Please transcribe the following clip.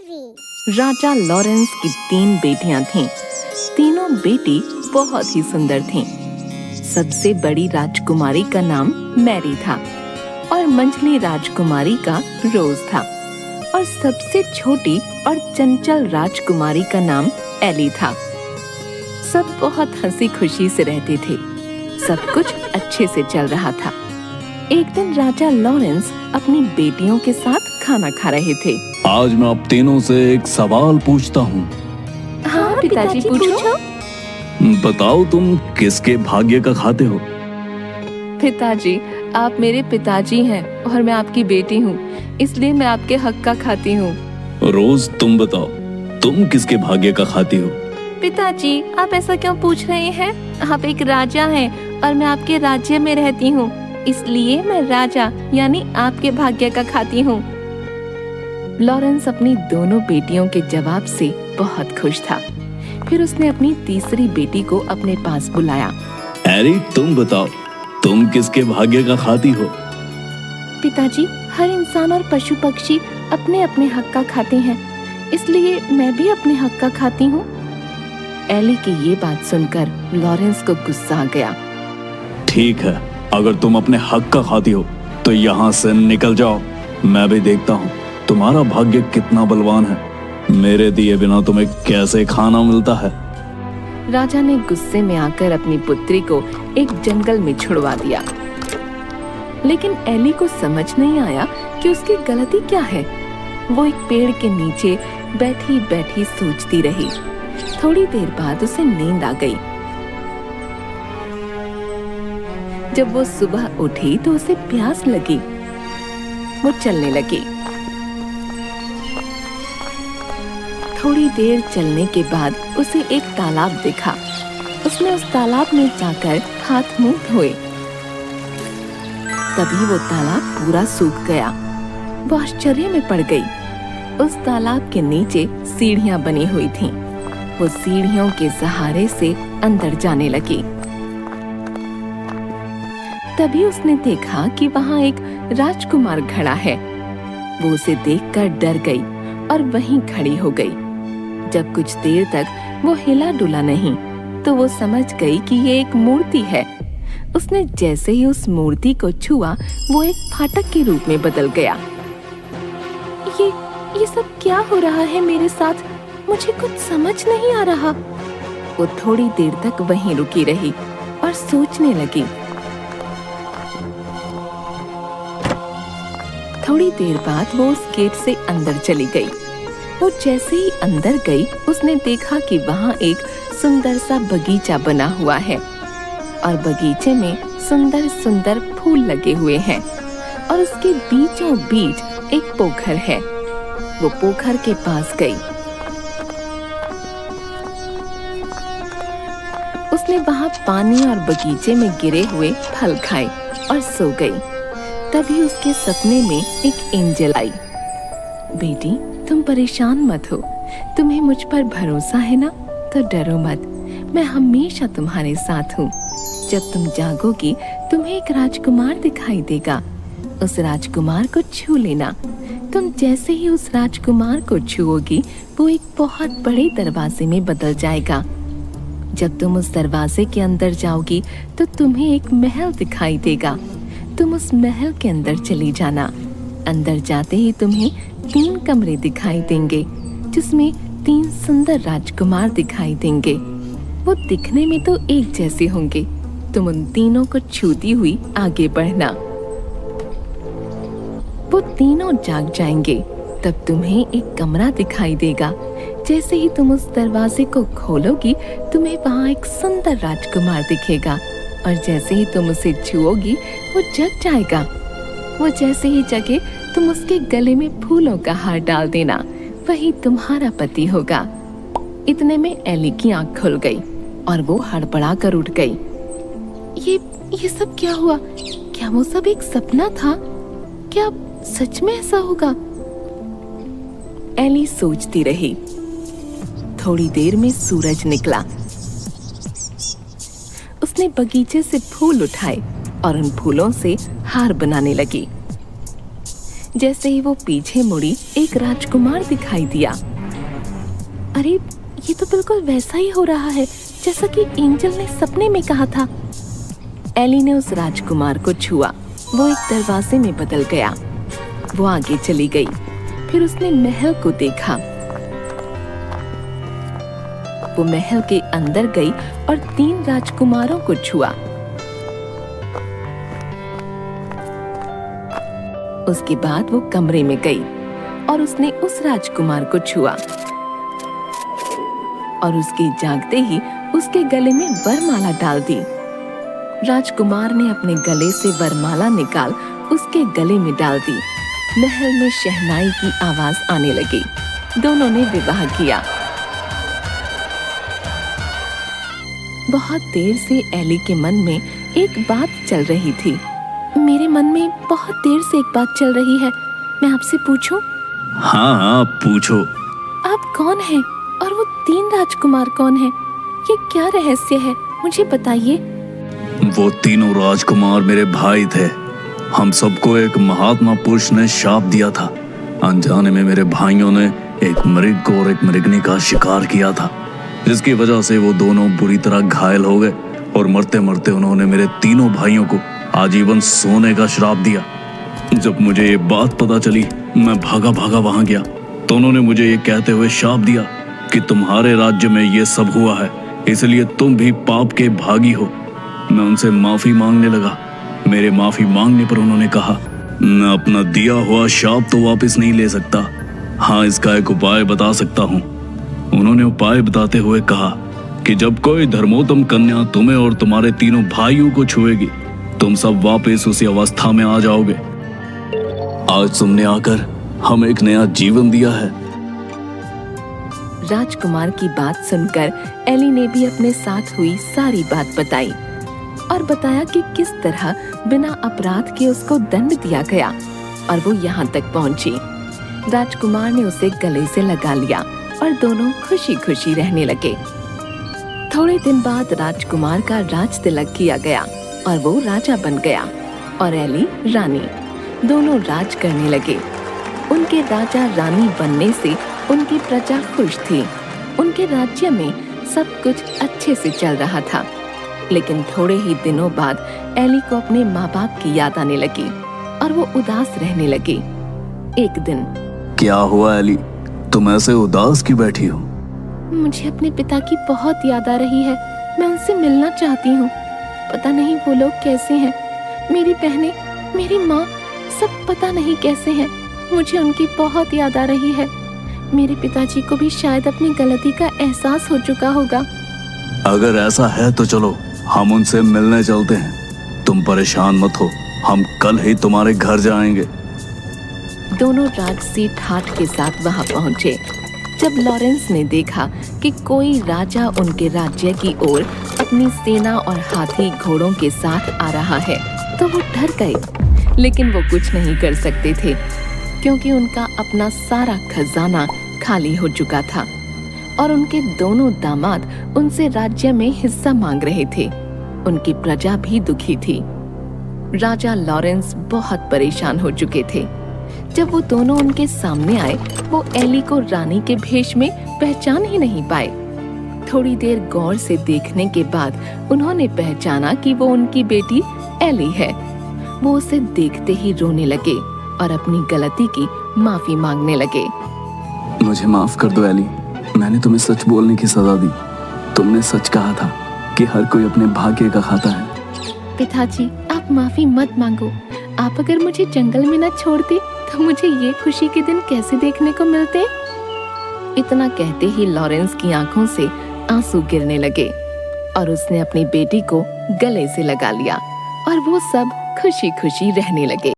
राजा Lawrence की 3 बेटियां थीं। तीनों बेटी बहुत ही सुंदर थीं। सबसे बड़ी राजकुमारी का नाम मैरी था और मंझली राजकुमारी का रोज था और सबसे छोटी और चंचल राजकुमारी का नाम एली था। सब बहुत हंसी खुशी से रहते थे। सब कुछ अच्छे से चल रहा था। एक दिन राजा लॉरेंस अपनी बेटियों के साथ खाना खा रहे थे। आज मैं आप तीनों से एक सवाल पूछता हूँ। हाँ पिताजी पूछो। बताओ तुम किसके भाग्य का खाते हो? पिताजी, आप मेरे पिताजी हैं और मैं आपकी बेटी हूँ, इसलिए मैं आपके हक का खाती हूँ। रोज तुम बताओ, तुम किसके भाग्य का खाती हो? पिताजी, आप ऐसा क्यों पूछ रहे हैं? आप एक राजा हैं और मैं आपके राज्य में रहती हूँ, इसलिए मैं राजा यानी आपके भाग्य का खाती हूँ। लॉरेंस अपनी दोनों बेटियों के जवाब से बहुत खुश था। फिर उसने अपनी तीसरी बेटी को अपने पास बुलाया। एरी, तुम बताओ, तुम किसके भाग्य का खाती हो? पिताजी, हर इंसान और पशु पक्षी अपने अपने हक का खाते हैं, इसलिए मैं भी अपने हक का खाती हूँ। एली की ये बात सुनकर लॉरेंस को गुस्सा आ गया। ठीक है, अगर तुम अपने हक का खाती हो तो यहाँ से निकल जाओ। मैं भी देखता हूँ तुम्हारा भाग्य कितना बलवान है। मेरे दिए बिना तुम्हें कैसे खाना मिलता है। राजा ने गुस्से में आकर अपनी पुत्री को एक जंगल में छुड़वा दिया। लेकिन एली को समझ नहीं आया कि उसकी गलती क्या है। वो एक पेड़ के नीचे बैठी बैठी सोचती रही। थोड़ी देर बाद उसे नींद आ गई। जब वो सुबह उठी तो उसे प्यास लगी। वो चलने लगी। थोड़ी देर चलने के बाद उसे एक तालाब दिखा। उसने उस तालाब में जाकर हाथ मुंह धोए। तभी वो तालाब पूरा सूख गया। वो आश्चर्य में पड़ गई। उस तालाब के नीचे सीढ़ियां बनी हुई थीं। वो सीढ़ियों के सहारे से अंदर जाने लगी। तभी उसने देखा कि वहां एक राजकुमार खड़ा है। वो उसे देखकर डर गई और वहीं खड़ी हो गई। जब कुछ देर तक वो हिला डुला नहीं तो वो समझ गई कि ये एक मूर्ति है। उसने जैसे ही उस मूर्ति को छुआ, वो एक फाटक के रूप में बदल गया। ये सब क्या हो रहा है मेरे साथ? मुझे कुछ समझ नहीं आ रहा। वो थोड़ी देर तक वहीं रुकी रही और सोचने लगी। थोड़ी देर बाद वो उस गेट से अंदर चली गई। वो जैसे ही अंदर गई, उसने देखा कि वहाँ एक सुंदर सा बगीचा बना हुआ है और बगीचे में सुंदर सुंदर फूल लगे हुए हैं और उसके बीचों बीच एक पोखर है। वो पोखर के पास गई। उसने वहाँ पानी और बगीचे में गिरे हुए फल खाए और सो गई। तभी उसके सपने में एक एंजल आई। बेटी, तुम परेशान मत हो। तुम्हें मुझ पर भरोसा है ना? तो डरो मत, मैं हमेशा तुम्हारे साथ हूँ। जब तुम जागोगी, तुम्हें एक राजकुमार दिखाई देगा। उस राजकुमार को छू लेना। तुम जैसे ही उस राजकुमार को छुओगी, वो एक बहुत बड़े दरवाजे में बदल जाएगा। जब तुम उस दरवाजे के अंदर जाओगी तो तुम्हें एक महल दिखाई देगा। तुम उस महल के अंदर चली जाना। अंदर जाते ही तुम्हें 3 कमरे दिखाई देंगे, जिसमें 3 सुंदर राजकुमार दिखाई देंगे। वो दिखने में तो एक जैसे होंगे। तुम उन तीनों को छूती हुई आगे बढ़ना। वो तीनों जाग जाएंगे। तब तुम्हें एक कमरा दिखाई देगा। जैसे ही तुम उस दरवाजे को खोलोगी, तुम्हें वहाँ एक सुंदर राजकुमार दिखेगा और जैसे ही तुम उसे छुओगी, वो जग जाएगा। वो जैसे ही जगे, तुम उसके गले में फूलों का हार डाल देना। वही तुम्हारा पति होगा। इतने में एली की आंख खुल गई और वो हड़बड़ा कर उठ गई। ये सब क्या हुआ? क्या वो सब एक सपना था? क्या सच में ऐसा होगा? एली सोचती रही। थोड़ी देर में सूरज निकला। उसने बगीचे से फूल उठाए और उन फूलों से हार बनाने लगी। जैसे ही वो पीछे मुड़ी, एक राजकुमार दिखाई दिया। अरे, ये तो बिल्कुल वैसा ही हो रहा है जैसा कि एंजल ने सपने में कहा था। एली ने उस राजकुमार को छुआ। वो एक दरवाजे में बदल गया। वो आगे चली गई। फिर उसने महल को देखा। वो महल के अंदर गई और 3 राजकुमारों को छुआ। उसके बाद वो कमरे में गई और उसने उस राजकुमार को छुआ और उसके जागते ही उसके गले में वरमाला डाल दी। राजकुमार ने अपने गले से वरमाला निकाल उसके गले में डाल दी। महल में शहनाई की आवाज आने लगी। दोनों ने विवाह किया। बहुत देर से एली के मन में एक बात चल रही थी। मेरे मन में बहुत देर से एक बात चल रही है, मैं आपसे पूछूं? हाँ हाँ, पूछो। आप कौन हैं और वो 3 राजकुमार कौन हैं? ये क्या रहस्य है, मुझे बताइए। वो तीनों राजकुमार मेरे भाई थे। हम सबको एक महात्मा पुरुष ने शाप दिया था। अनजाने में मेरे भाइयों ने एक मृग को और एक मृगनी का शिकार किया था, जिसकी वजह से वो दोनों बुरी तरह घायल हो गए और मरते मरते उन्होंने मेरे तीनों भाइयों को आजीवन सोने का श्राप दिया। जब मुझे ये बात पता चली, मैं भागा भागा वहां गया तो उन्होंने मुझे ये कहते हुए शाप दिया कि तुम्हारे राज्य में ये सब हुआ है, इसलिए तुम भी पाप के भागी हो। मैं उनसे माफी मांगने लगा। मेरे माफी मांगने पर उन्होंने कहा, मैं अपना दिया हुआ शाप तो वापस नहीं ले सकता। हाँ, इसका एक उपाय बता सकता हूँ। उन्होंने उपाय बताते हुए कहा कि जब कोई धर्मोत्तम कन्या तुम्हें और तुम्हारे तीनों भाइयों को छुएगी, तुम सब वापस उसी अवस्था में आ जाओगे। आज तुमने आकर हमें एक नया जीवन दिया है। राजकुमार की बात सुनकर एली ने भी अपने साथ हुई सारी बात बताई और बताया कि किस तरह बिना अपराध के उसको दंड दिया गया और वो यहाँ तक पहुँची। राजकुमार ने उसे गले से लगा लिया और दोनों खुशी खुशी रहने लगे। थोड़े दिन बाद राजकुमार का राज तिलक किया गया और वो राजा बन गया और एली रानी। दोनों राज करने लगे। उनके राजा रानी बनने से उनकी प्रजा खुश थी। उनके राज्य में सब कुछ अच्छे से चल रहा था। लेकिन थोड़े ही दिनों बाद एली को अपने माँ बाप की याद आने लगी और वो उदास रहने लगी। एक दिन, क्या हुआ एली, तुम ऐसे उदास क्यों बैठी हो? मुझे अपने पिता की बहुत याद आ रही है। मैं उनसे मिलना चाहती हूँ। पता नहीं वो लोग कैसे हैं। मेरी बहनें, मेरी माँ, सब पता नहीं कैसे हैं। मुझे उनकी बहुत याद आ रही है। मेरे पिताजी को भी शायद अपनी गलती का एहसास हो चुका होगा। अगर ऐसा है तो चलो हम उनसे मिलने चलते हैं। तुम परेशान मत हो, हम कल ही तुम्हारे घर जाएंगे। दोनों राजसी ठाठ के साथ वहां पहुंचे। जब लॉरेंस ने देखा कि कोई राजा उनके राज्य की ओर अपनी सेना और हाथी घोड़ों के साथ आ रहा है तो वो डर गए। लेकिन वो कुछ नहीं कर सकते थे क्योंकि उनका अपना सारा खजाना खाली हो चुका था और उनके दोनों दामाद उनसे राज्य में हिस्सा मांग रहे थे। उनकी प्रजा भी दुखी थी। राजा लॉरेंस बहुत परेशान हो चुके थे। जब वो दोनों उनके सामने आए, वो एली को रानी के भेष में पहचान ही नहीं पाए। थोड़ी देर गौर से देखने के बाद उन्होंने पहचाना कि वो उनकी बेटी एली है। वो उसे देखते ही रोने लगे और अपनी गलती की माफी मांगने लगे। मुझे माफ कर दो एली, मैंने तुम्हें सच बोलने की सजा दी। तुमने सच कहा था कि हर कोई अपने भाग्य का खाता है। पिताजी, आप माफी मत मांगो। आप अगर मुझे जंगल में न छोड़ते तो मुझे ये खुशी के दिन कैसे देखने को मिलते। इतना कहते ही लॉरेंस की आंखों से आंसू गिरने लगे और उसने अपनी बेटी को गले से लगा लिया और वो सब खुशी खुशी रहने लगे।